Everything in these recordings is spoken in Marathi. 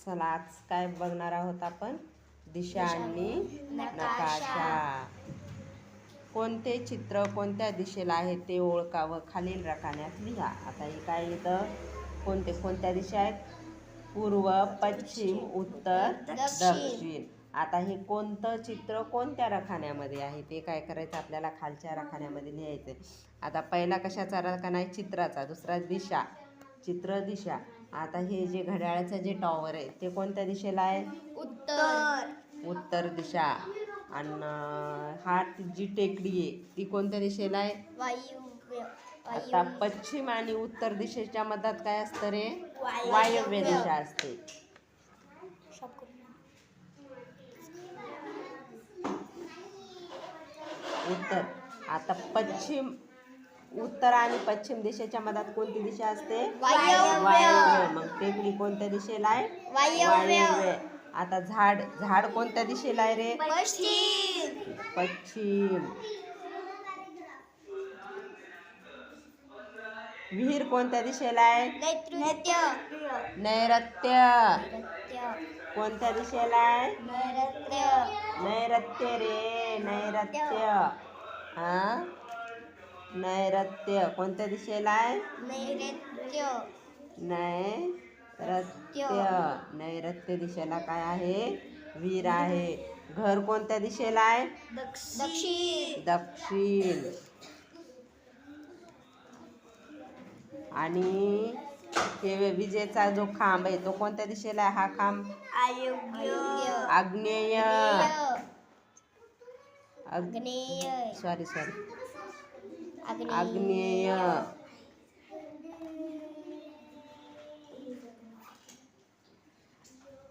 चला आज काय बघणार आहोत आपण? दिशा आणि नकाशा. कोणते चित्र कोणत्या दिशेला आहे ते ओळखावं, खालील रकान्यात लिहा. आता हे काय इथं कोणत्या दिशा आहेत? पूर्व, पश्चिम, उत्तर, दक्षिण. आता हे कोणतं चित्र कोणत्या रकान्यामध्ये आहे ते काय करायचं, आपल्याला खालच्या रकान्यामध्ये लिहायचं. आता पहिला कशाचा रकाना आहे? चित्राचा. दुसरा दिशा, चित्र दिशा. आता हे जे घड्याळाचं जे टॉवर आहे ते कोणत्या दिशेला आहे? उत्तर दिशा. आणि हा जी टेकडी आहे ती कोणत्या दिशेला आहे? आता पश्चिम आणि उत्तर दिशेच्या मधात काय असतं रे? वायव्य दिशा असते. उत्तर. आता उत्तर आणि पश्चिम दिशेच्या मधात कोणती दिशा असते? वायव्य. मग टेकडी कोणत्या दिशेला आहे? वायव्य. आता झाड कोणत्या दिशेला आहे रे? पश्चिम. विहीर कोणत्या दिशेला आहे? नैऋत्य. कोणत्या दिशेला आहे? नैऋत्य रे, नैऋत्य. हा, नैऋत्य. कोणत्या दिशेला आहे? नैऋत्य दिशेला काय आहे? विहीर आहे. घर कोणत्या दिशेला आहे? दक्षिण. आणि हे विजेचा जो खांब आहे तो कोणत्या दिशेला आहे? हा खांब आग्नेय. आग्नेय.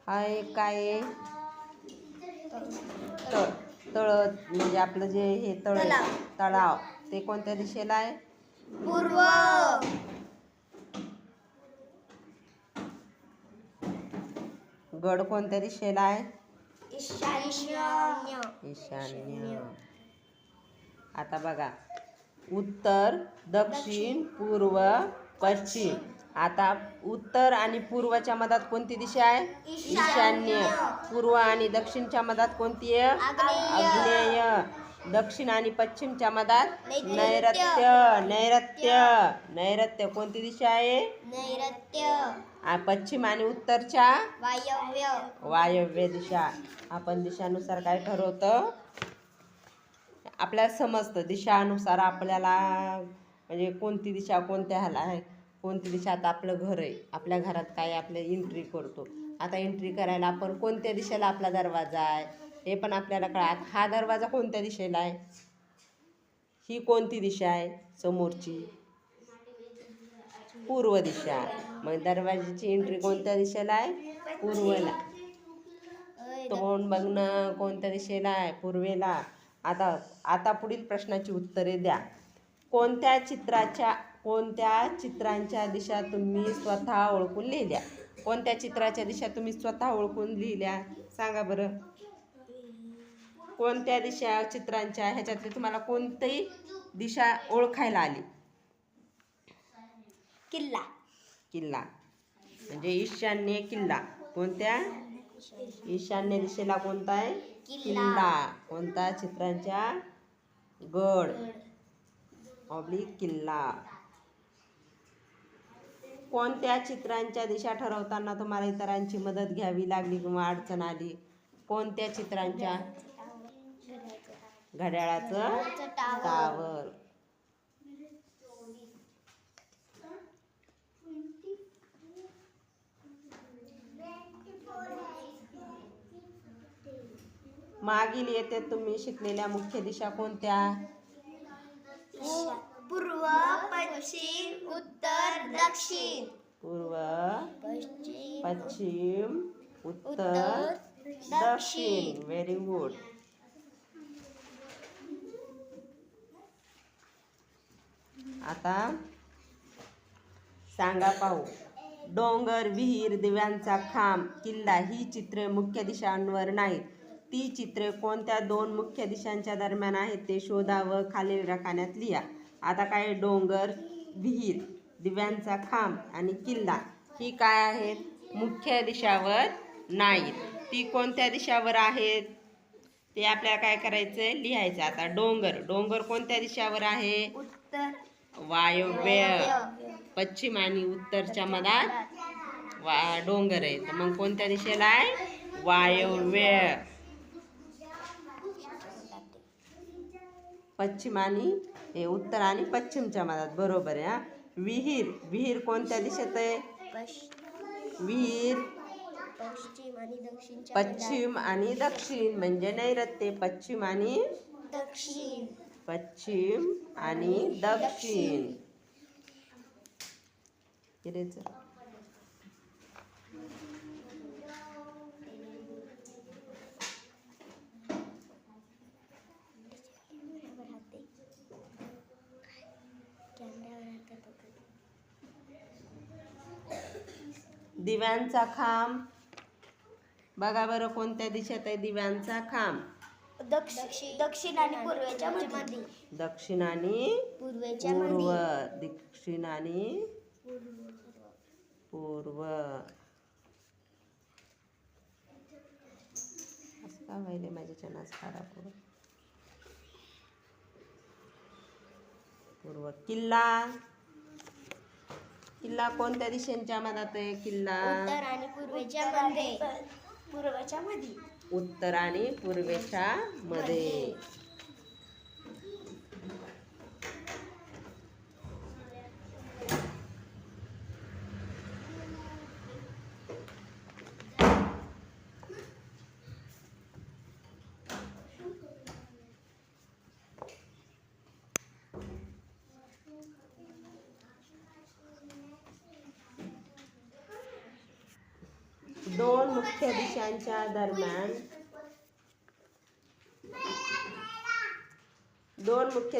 हा एक काय तळ म्हणजे आपलं जे हे तलाव ते कोणत्या दिशेला आहे? पूर्व. गड कोणत्या दिशेला आहे? ईशान्य. आता बघा, उत्तर, दक्षिण, पूर्व, पश्चिम. आता उत्तर आणि पूर्वच्या मधात कोणती दिशा आहे? ईशान्य. पूर्व आणि दक्षिणच्या मधात कोणती आहे? आग्नेय. दक्षिण आणि पश्चिमच्या मधात नैऋत्य. कोणती दिशा आहे? पश्चिम आणि उत्तरच्या वायव्य दिशा. आपण दिशानुसार काय ठरवतो? आपल्याला समजतं दिशानुसार आपल्याला, म्हणजे कोणती दिशा कोणत्या ह्याला आहे, कोणती दिशा. आता आपलं घर आहे, आपल्या घरात काय आपलं एंट्री करतो. आता एंट्री करायला आपण कोणत्या दिशेला आपला दरवाजा आहे हे पण आपल्याला कळत. हा दरवाजा कोणत्या दिशेला आहे? ही कोणती दिशा आहे समोरची? पूर्व दिशा. मग दरवाजाची एंट्री कोणत्या दिशेला आहे? पूर्वेला. तोंड बघणं कोणत्या दिशेला आहे? पूर्वेला. आता पुढील प्रश्नाची उत्तरे द्या. कोणत्या चित्रांच्या दिशा तुम्ही स्वतः ओळखून लिहिल्या? कोणत्या चित्राच्या दिशा तुम्ही स्वतः ओळखून लिहिल्या सांगा बरं. कोणत्या दिशा चित्रांच्या ह्याच्यातली तुम्हाला कोणतीही दिशा ओळखायला आली? किल्ला म्हणजे ईशान्य किल्ला. कोणत्या? ईशान्य दिशेला कोणता आहे? किल्ला. कोणता? चित्रांच्या गड ऑब्लिक किल्ला. कोणत्या चित्रांच्या दिशा ठरवताना तुम्हाला इतरांची मदत घ्यावी लागली किंवा अडचण आली? कोणत्या चित्रांच्या? घड्याळाचं टावर. मागील येथे तुम्ही शिकलेल्या मुख्य दिशा कोणत्या? पूर्व, पश्चिम, उत्तर, दक्षिण. पूर्व, पश्चिम, उत्तर, दक्षिण. Very good. आता सांगा पाहू. डोंगर, विहीर, दिव्यांचा खांब, किल्ला ही चित्रे मुख्य दिशांवर नाहीत. ती चित्रे कोणत्या दोन मुख्य दिशांच्या दरम्यान आहेत ते शोधा व खालील रकान्यात लिहा. आता काय? डोंगर, विहीर, दिव्यांचा खांब आणि किल्ला ही काय आहेत? मुख्य दिशावर नाहीत. ती कोणत्या दिशावर आहेत ते आपल्याला काय करायचंय, लिहायचं. आता डोंगर, डोंगर कोणत्या दिशावर आहे? उत्तर. वायव्य. पश्चिम आणि उत्तरच्या मधात डोंगर आहे, तर मग कोणत्या दिशेला आहे? वायव्य. पश्चिम आणि उत्तर आणि पश्चिमच्या मधात, बरोबर आहे. विहीर, विहीर कोणत्या दिशेत आहे? विहीर पश्चिम आणि दक्षिण. पश्चिम आणि दक्षिण म्हणजे नैऋत्य. पश्चिम आणि दक्षिण. पश्चिम आणि दक्षिण. दिव्यांचा खांब बघा बरं, कोणत्या दिशेत आहे दिव्यांचा खांब? दक्षिण आणि पूर्वेच्या मध्ये. दक्षिण आणि पूर्व. दक्षिण आणि पूर्व. असं का व्हायले माझ्या चनाच काढा पूर्व. पूर्व. किल्ला, किल्ला कोणत्या दिशेच्या मधात आहे? किल्ला उत्तर आणि पूर्वेच्या मध्ये. पूर्वेच्या मध्ये. उत्तर आणि पूर्वेच्या मध्ये. दोन मुख्य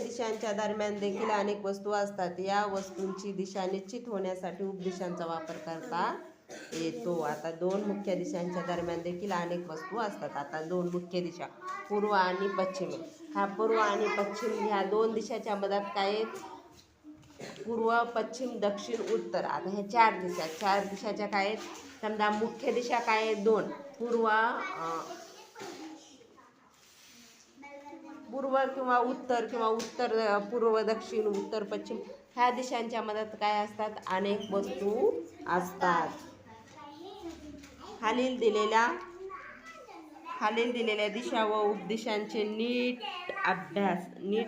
दिशांच्या दरम्यान देखील अनेक वस्तू असतात. या वस्तूंची दिशा निश्चित होण्यासाठी उपदिशांचा वापर करता येतो. आता दोन मुख्य दिशांच्या दरम्यान देखील अनेक वस्तू असतात. आता दोन मुख्य दिशा पूर्व आणि पश्चिम. हा पूर्व आणि पश्चिम ह्या दोन दिशाच्या मधात काय आहेत? पूर्व, पश्चिम, दक्षिण, उत्तर. आता ह्या चार दिशाच्या काय आहेत? समजा मुख्य दिशा काय आहेत? दोन. पूर्व किंवा उत्तर पूर्व, दक्षिण, उत्तर, पश्चिम ह्या दिशांच्या मधात काय असतात? अनेक वस्तू असतात. खालील दिलेल्या दिशा व उपदिशांचे नीट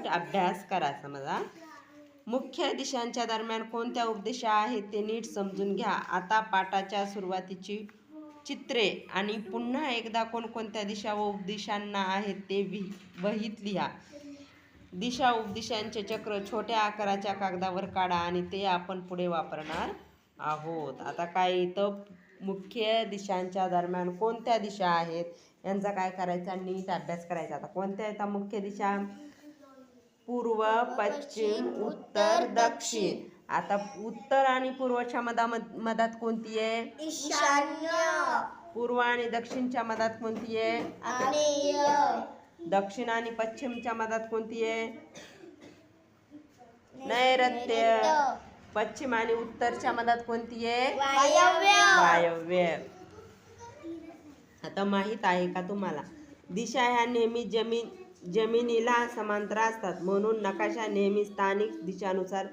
अभ्यास करा. समजा मुख्य दिशांच्या दरम्यान कोणत्या उपदिशा आहेत ते नीट समजून घ्या. आता पाठाच्या सुरुवातीची चित्रे आणि पुन्हा एकदा कोणकोणत्या दिशा व उपदिशांना आहेत ते वहीत लिहा. दिशा उपदिशांचे चक्र छोट्या आकाराच्या कागदावर काढा आणि ते आपण पुढे वापरणार आहोत. आता काय इथं मुख्य दिशांच्या दरम्यान कोणत्या दिशा आहेत यांचा काय करायचा? नीट अभ्यास करायचा. आता कोणत्या येतात मुख्य दिशा? पूर्व, पश्चिम, उत्तर, दक्षिण. आता उत्तर आणि पूर्वच्या मधात कोणती आहे? ईशान्य. पूर्व आणि दक्षिणच्या मधात कोणती आहे? आग्नेय. दक्षिण आणि पश्चिमच्या मधात कोणती आहे? नैऋत्य. पश्चिम आणि उत्तरच्या मधात कोणती आहे? वायव्य. आता माहित आहे का तुम्हाला, दिशा ह्या नेहमी जमिनीला समांतर असतात, म्हणून नकाशा नेहमी स्थानिक दिशानुसार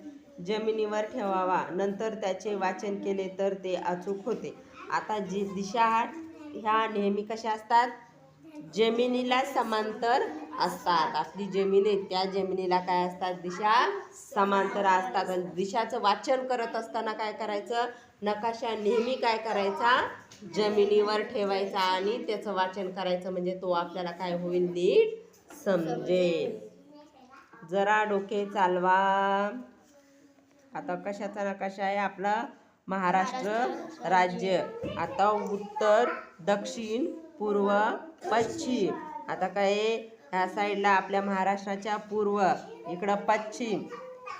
जमिनीवर ठेवावा. नंतर त्याचे वाचन केले तर ते अचूक होते. आता दिशा ह्या नेहमी कशा असतात? जमिनीला समांतर असतात. आपली जमीन आहे त्या जमिनीला काय असतात? दिशा समांतर असतात. आणि दिशाचं वाचन करत असताना काय करायचं? नकाशा नेहमी काय करायचा? जमिनीवर ठेवायचा आणि त्याचं वाचन करायचं, म्हणजे तो आपल्याला काय होईल? नीट समजेल. जरा डोके चालवा. आता कशाचा नकाशा आहे? आपला महाराष्ट्र राज्य. आता उत्तर, दक्षिण, पूर्व, पश्चिम. आता काय ह्या साईडला आपल्या महाराष्ट्राच्या पूर्व, इकडं पश्चिम,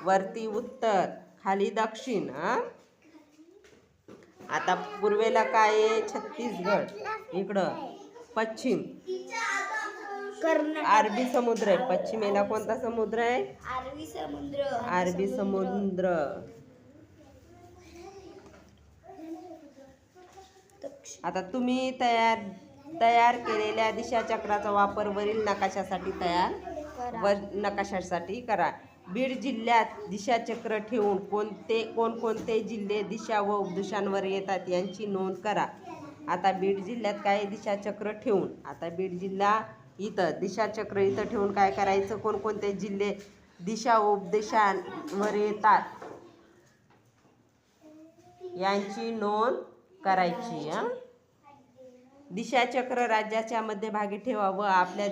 वरती उत्तर, खाली दक्षिण. आता पूर्वेला काय आहे? छत्तीसगड. इकडं पश्चिम अरबी समुद्र आहे. पश्चिमेला कोणता समुद्र आहे? अरबी समुद्र. आता तुम्ही तयार केलेल्या दिशाचक्राचा वापर वरील नकाशासाठी नकाशासाठी करा. बीड जिल्ह्यात दिशाचक्र ठेवून कोणकोणते जिल्हे दिशा व उपदिशांवर येतात यांची नोंद करा. आता बीड जिल्ह्यात काय दिशाचक्र ठेवून, आता बीड जिल्हा इथं दिशाचक्र इथं ठेवून काय करायचं, कोणकोणते जिल्हे दिशा व उपदिशांवर येतात यांची नोंद करायची. दिशाचक्र राज्याच्या मध्यभागी ठेवा व आपल्या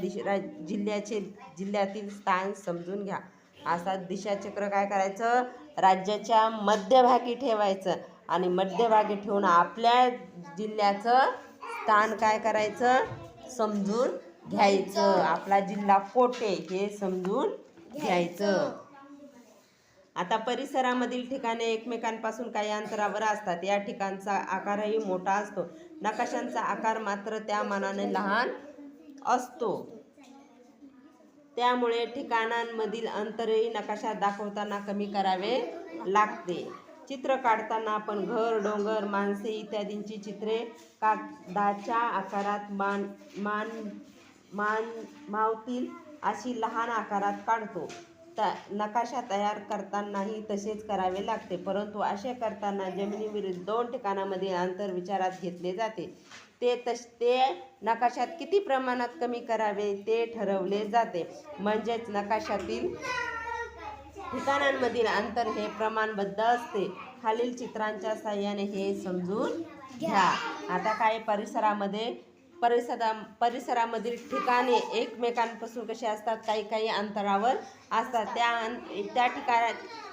जिल्ह्यातील स्थान समजून घ्या. असा दिशाचक्र काय करायचं, राज्याच्या मध्यभागी ठेवायचं आणि मध्यभागी ठेवून आपल्या जिल्ह्याचं स्थान काय करायचं, समजून घ्यायचं. आपला जिल्हा कोठे हे समजून घ्यायचं. आता परिसरामधील ठिकाणे एकमेकांपासून काही अंतरावर असतात. या ठिकाणचा आकारही मोठा असतो. नकाशांचा आकार मात्र त्या मानाने लहान असतो. त्यामुळे ठिकाणांमधील अंतरही नकाशात दाखवताना कमी करावे लागते. चित्र काढताना आपण घर, डोंगर, माणसे इत्यादींची चित्रे कागदाच्या आकारात मावतील अशी लहान आकारात काढतो. नकाशा तयार करतानाही तसेच करावे लागते. परंतु असे करताना जमिनीवरील 2 ठिकाणांमधील अंतर विचारात घेतले जाते. ते नकाशात किती प्रमाणात कमी करावे ते ठरवले जाते. म्हणजेच नकाशातील ठिकाणांमधील अंतर हे प्रमाणबद्ध असते. खालील चित्रांच्या साहाय्याने हे समजून घ्या. आता काय परिसरामधील ठिकाणे एकमेकांपासून कसे असतात, काही अंतरावर असतात. त्या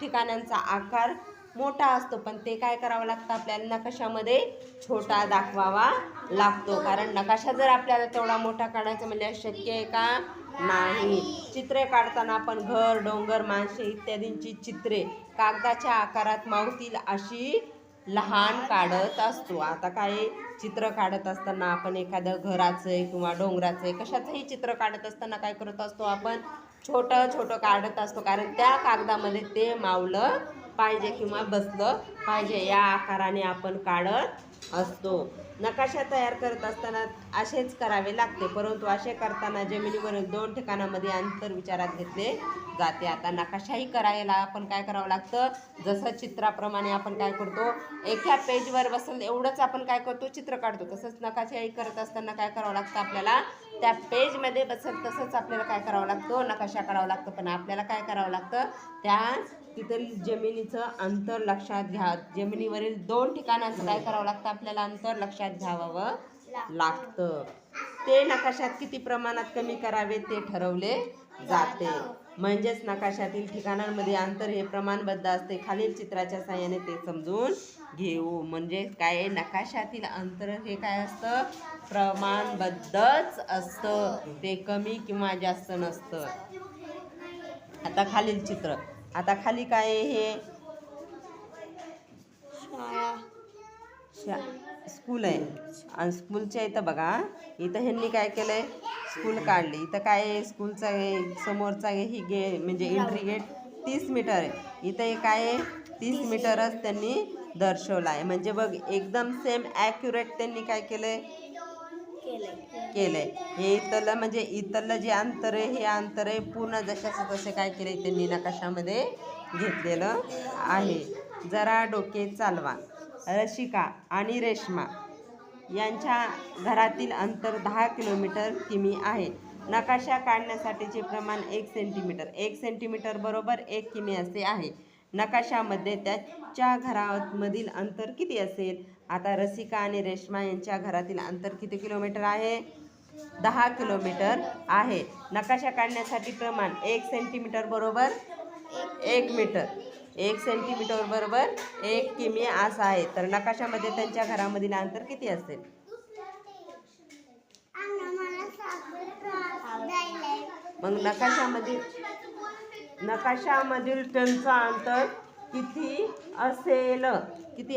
ठिकाणांचा आकार मोठा असतो, पण ते काय करावं लागतं, आपल्याला नकाशामध्ये छोटा दाखवावा लागतो. कारण नकाशा जर आपल्याला तेवढा मोठा काढायचा म्हणजे शक्य आहे का, नाही. चित्रे काढताना आपण घर, डोंगर, माणसे इत्यादींची चित्रे कागदाच्या आकारात मावतील अशी लहान काढत असतो. आता काय चित्र काढत असताना आपण एखादं घराचं किंवा डोंगराचं कशाचंही चित्र काढत असताना काय करत असतो, आपण छोटं काढत असतो. कारण त्या कागदामध्ये ते मावलं पाहिजे किंवा बसलं पाहिजे या आकाराने आपण काढत असतो. नकाशा तयार करत असताना असेच करावे लागते. परंतु असे करताना जमिनीवरील 2 ठिकाणांमध्ये अंतर विचारात घेतले जाते. आता नकाशाही करायला आपण काय करावं लागतं, जसं चित्राप्रमाणे आपण काय करतो, एका पेजवर बसेल एवढंच आपण काय करतो, चित्र काढतो. तसंच नकाशाही करत असताना काय करावं लागतं, आपल्याला त्या पेजमध्ये बसेल तसंच आपल्याला काय करावं लागतं, नकाशा काढावा लागतो. पण आपल्याला काय करावं लागतं, तिथं जमिनीचं अंतर लक्षात घ्या. जमिनीवरील 2 ठिकाणांचं काय करावं लागतं, आपल्याला अंतर लक्षात घ्यावं लागतं. ते नकाशात किती प्रमाणात कमी करावे ते ठरवले जाते. म्हणजेच नकाशातील ठिकाणांमध्ये अंतर हे प्रमाणबद्ध असते. खालील चित्राच्या साहाय्याने ते समजून घेऊ. म्हणजे काय, नकाशातील अंतर हे काय असतं, प्रमाणबद्धच असतं. ते कमी किंवा जास्त नसतं. आता खालील चित्र, आता खाली काय हे स्कूल आहे आणि स्कूलच्या इथं बघा, इथं ह्यांनी काय केलंय, स्कूल काढली. इथं काय स्कूलचा समोरचा ही म्हणजे एंट्री गेट 30 मीटर आहे. इथं हे काय 30 मीटरच त्यांनी दर्शवलं आहे. म्हणजे बघ एकदम सेम ॲक्युरेट त्यांनी काय केलंय, हे इथलं म्हणजे इथलं जे अंतर आहे हे अंतर आहे पूर्ण जशाचं तसे काय केले त्यांनी नकाशामध्ये घेतलेलं आहे. जरा डोके चालवा. रशिका आणि रेश्मा यांच्या घरातील अंतर 10 किमी आहे. नकाशा काढण्यासाठीचे प्रमाण 1 सेंटीमीटर. 1 सेंटीमीटर बरोबर 1 किमी असे आहे. नकाशामध्ये त्याच्या घरामधील अंतर किती असेल. आता रसिका आणि रेश्मा यांच्या घरातील अंतर किती किलोमीटर आहे, 10 किलोमीटर आहे. नकाशा काढण्यासाठी प्रमाण 1 सेंटीमीटर बरोबर 1 मीटर. 1 सेंटीमीटर बरोबर 1 किमी असं आहे. तर नकाशामध्ये त्यांच्या घरामधील अंतर किती असेल. मग नकाशामधील त्यांचं अंतर किती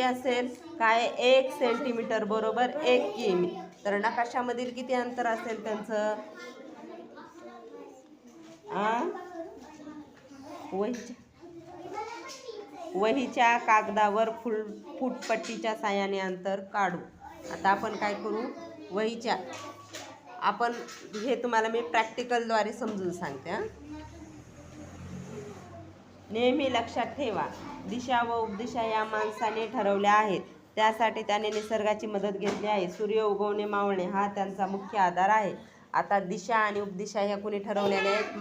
असेल काय, 1 सेंटीमीटर बरोबर 1 किमी. तर नकाशामधील किती अंतर असेल त्यांचं, वहीच्या कागदावर फुटपट्टीच्या साहाय्याने अंतर काढू. आता आपण काय करू, वहीच्या आपण हे तुम्हाला मी प्रॅक्टिकलद्वारे समजून सांगते हां. नेहमी लक्षात ठेवा, दिशा व उपदिशा या माणसाने ठरवल्या आहेत. त्यासाठी त्याने निसर्गाची मदत घेतली आहे. सूर्य उगवणे मावळणे हा त्यांचा मुख्य आधार आहे. आता दिशा आणि उपदिशा ह्या कोणी ठरवलेल्या आहेत?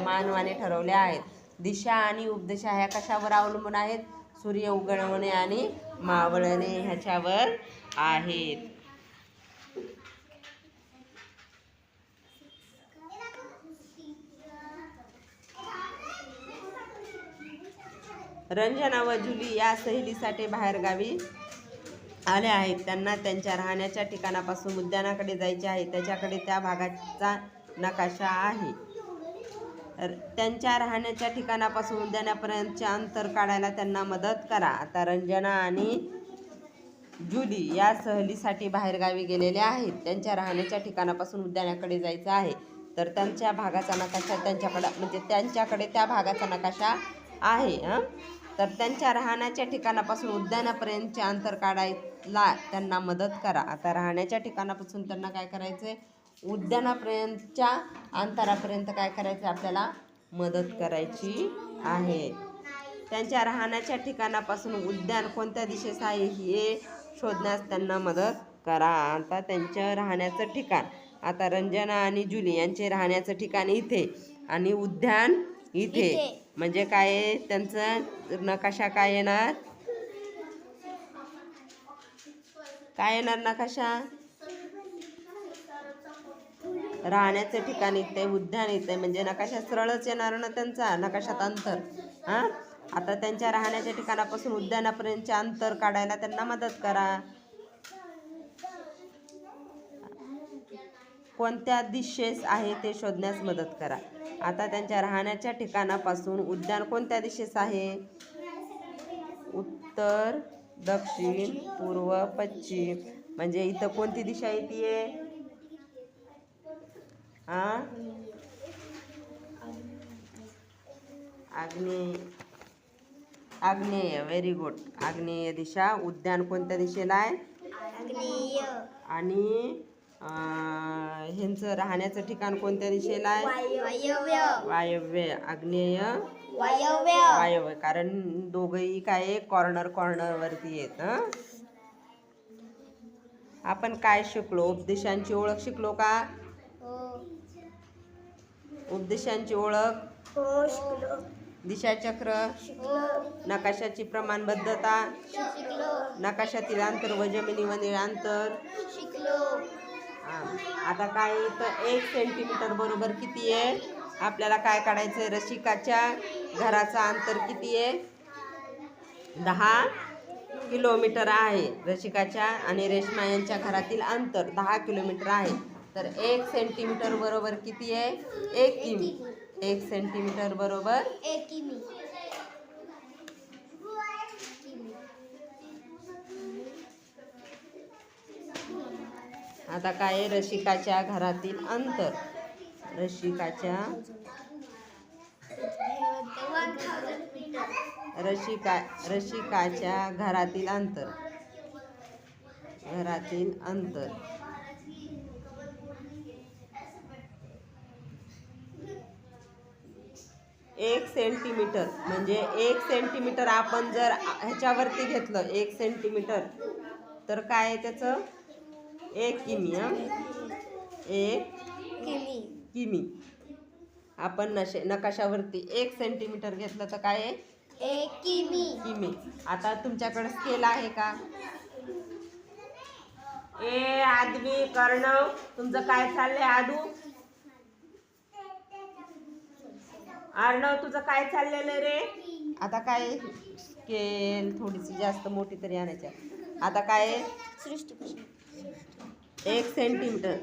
मानवाने ठरवल्या आहेत. दिशा आणि उपदिशा ह्या कशावर अवलंबून आहेत? सूर्य उगवणे आणि मावळणे ह्याच्यावर आहेत. रंजना व जुली या सहलीसाठी बाहेरगावी आल्या आहेत. त्यांना त्यांच्या राहण्याच्या ठिकाणापासून उद्यानाकडे जायचे आहे. त्याच्याकडे त्या भागाचा नकाशा आहे. त्यांच्या राहण्याच्या ठिकाणापासून उद्यानापर्यंतचे अंतर काढायला त्यांना मदत करा. आता रंजना आणि जुली या सहलीसाठी बाहेरगावी गेलेल्या आहेत. त्यांच्या राहण्याच्या ठिकाणापासून उद्यानाकडे जायचं आहे. तर त्यांच्या भागाचा नकाशा त्यांच्याकडे त्या भागाचा नकाशा आहे. तर त्यांच्या राहण्याच्या ठिकाणापासून उद्यानापर्यंतचे अंतर काढायला त्यांना मदत करा. आता राहण्याच्या ठिकाणापासून त्यांना काय करायचं आहे? उद्यानापर्यंतच्या अंतरापर्यंत काय करायचं? आपल्याला मदत करायची आहे. त्यांच्या राहण्याच्या ठिकाणापासून उद्यान कोणत्या दिशेस आहे हे शोधण्यास त्यांना मदत करा. आता त्यांचं राहण्याचं ठिकाण, आता रंजना आणि जुली यांचे राहण्याचं ठिकाण इथे आणि उद्यान इथे. म्हणजे काय आहे? त्यांचं नकाशा काय येणार? काय येणार नकाशा? राहण्याचं ठिकाण इथे, उद्यान इथे, म्हणजे नकाशा सरळच येणार ना त्यांचा, नकाशात अंतर. हां, आता त्यांच्या राहण्याच्या ठिकाणापासून उद्यानापर्यंतचे अंतर काढायला त्यांना मदत करा. कोणत्या दिशेस आहे ते शोधण्यास मदत करा. आता त्यांच्या राहण्याच्या ठिकाणापासून उद्यान कोणत्या दिशेस आहे? उत्तर, दक्षिण, पूर्व, पश्चिम. म्हणजे इथं कोणती दिशा येते? आग्नेय. Very good. आग्नेय दिशा. उद्यान कोणत्या दिशेला आहे? आणि ह्यांचं राहण्याचं ठिकाण कोणत्या दिशेला आहे? वायव्य. आग्नेय, वायव्य. कारण दोघंही काय कॉर्नरवरती आहेत. आपण काय शिकलो? उपदेशांची ओळख शिकलो का? उपदेशांची ओळख, दिशाचक्र, नकाशाची प्रमाणबद्धता, नकाशातील अंतर व जमिनीवरील अंतर. आता काय इथं 1 सेंटीमीटर बरोबर किती आहे? आपल्याला काय काढायचं आहे? रसिकाच्या घराचं अंतर किती आहे? 10 किलोमीटर आहे. रसिकाच्या आणि रेश्मा यांच्या घरातील अंतर 10 किलोमीटर आहे. तर 1 सेंटीमीटर बरोबर किती आहे? 1 किमी. 1 सेंटीमीटर बरोबर 1 किमी. आता काय आहे? रसिकाच्या घरातील अंतर. रसिकाच्या घरातील अंतर. 1 सेंटीमीटर म्हणजे 1 सेंटीमीटर आपण जर ह्याच्यावरती घेतलं 1 सेंटीमीटर तर काय आहे त्याचं? 1 किमी. 1 किमी. आपण नकाशावरती 1 सेंटीमीटर घेतलं तर काय आहे? 1 किमी. आता तुमच्याकडे स्केल आहे का? आदवी, कर्णव, तुमचं काय चाललंय? अर्णव, तुझं काय चाललेलं रे? आता काय? स्केल थोडीशी जास्त मोठी तरी आणायची. आता काय? 1 सेंटीमीटर.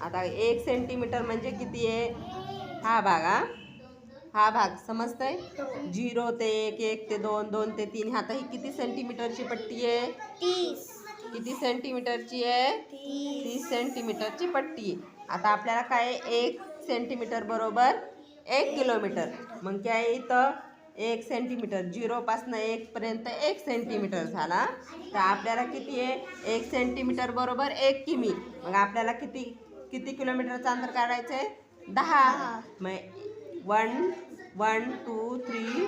आता 1 सेंटीमीटर म्हणजे किती आहे? हा भाग समजतंय? 0 ते 1, 1 ते 2, 2 ते 3. आता ही किती सेंटीमीटरची पट्टी आहे? 30. किती सेंटीमीटरची आहे? 30 सेंटीमीटरची पट्टी आहे. आता आपल्याला काय? 1 सेंटीमीटर बरोबर 1 किलोमीटर. मग काय इथं 1 सेंटीमीटर, 0 पासून 1 पर्यंत 1 सेंटीमीटर झाला. तर आपल्याला किती आहे? 1 सेंटीमीटर बरोबर 1 किमी. मग आपल्याला किती किलोमीटरचं अंतर काढायचं आहे? 10. मग 1 2 3